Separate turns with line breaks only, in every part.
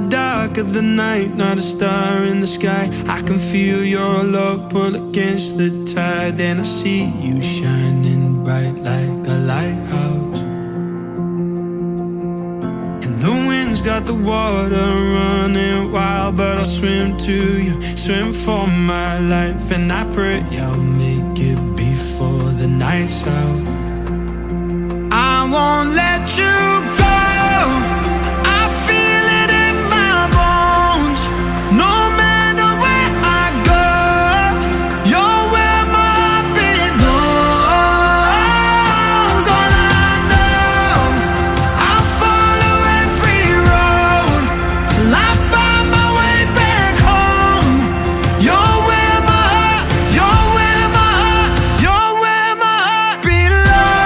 dark of the night, not a star in the sky. I can feel your love pull against the tide. Then I see you shining bright like a lighthouse. And the wind's got the water running wild, but I'll swim to you, swim for my life. And I pray I'll make it before the night's out. I won't let you go. I feel it in my bones. No matter where I go, you're where my heart belongs. All I know, I'll follow every road till I find my way back home. You're where my heart, you're where my heart, you're where my heart belongs.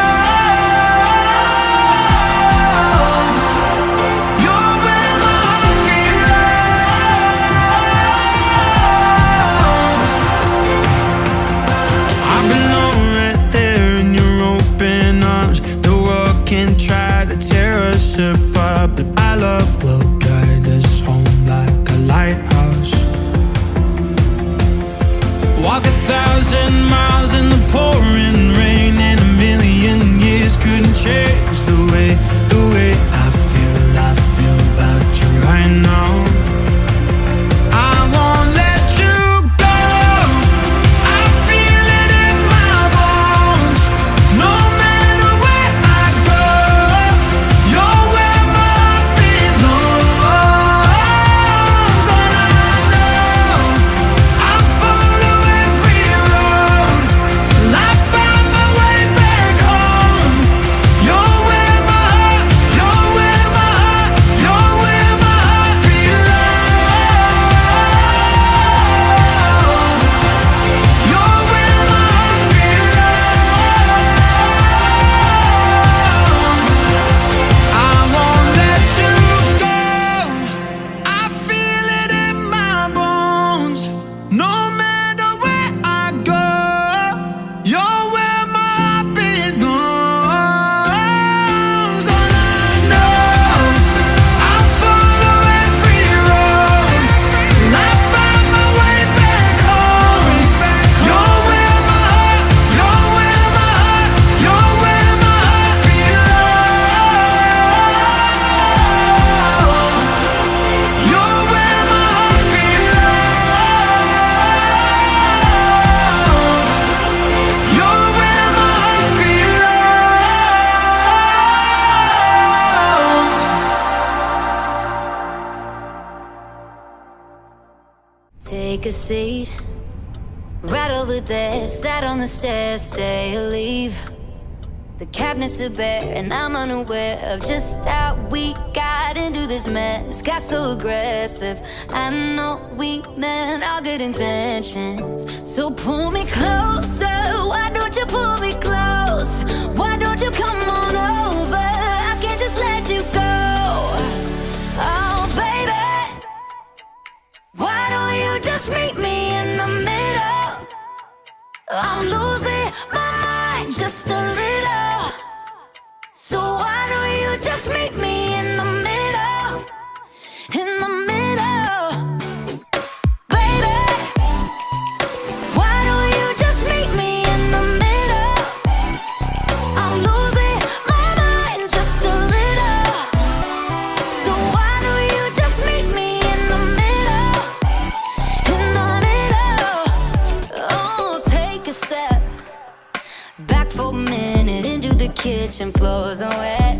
You're where my heart belongs. I belong right there in your open arms. The world can try to tear us apart, but my love will guide us home like a lighthouse. Walk 1,000 miles in the pouring rain, and a million years couldn't change the way I feel about you right now. I won't let you go. I feel it in my bones. No matter where I go, you're where my heart belongs. All I know, I'll follow every road till I find my way back home. You're where my heart, you're where my heart, you're where my heart belongs. You're where my heart belongs. I won't let you go. I feel it in my bones. No matter where I go, you're where my heart belongs. All I know, I'll follow every road till I find my way back home. You're where my heart, you're where my heart, you're where my heart belongs. You're where my heart belongs. You're where my heart belongs.
Take a seat, right over there. Sat on the stairs, stay or leave. The cabinets are bare, and I'm unaware of just how we got into this mess. Got so aggressive. I know we meant all good intentions. So pull me closer. Why don't you pull me close? Why don't you come on over? I can't just let you go. Oh, baby. Why don't you just meet me in the middle? I'm losing my mind just a little. So why don't you just meet me in the middle? In the middle. Baby, why don't you just meet me in the middle? I'm losing my mind just a little. So why don't you just meet me in the middle? In the middle. Oh, take a step back for a minute into the kitchen. Floors are wet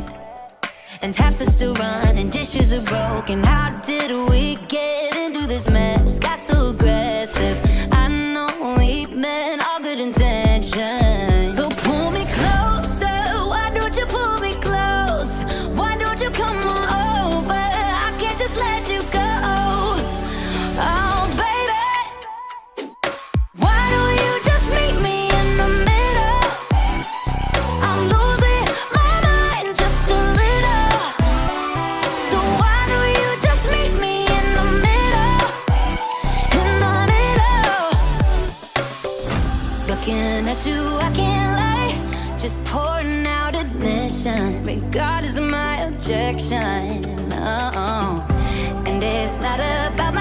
and taps are still running, dishes are broken. How did we get into this mess? Got so aggressive. I know we meant all good intentions. So pull me closer. Why don't you pull me close? Why don't you come on over? I can't just let you go. Oh, baby. Why don't you just meet me in the middle? I'm losing my mind just a little. So why don't you just meet me in the middle? In the middle. Looking at you, I can't lie. Just pouring out admission, regardless of my objection. Oh. And not about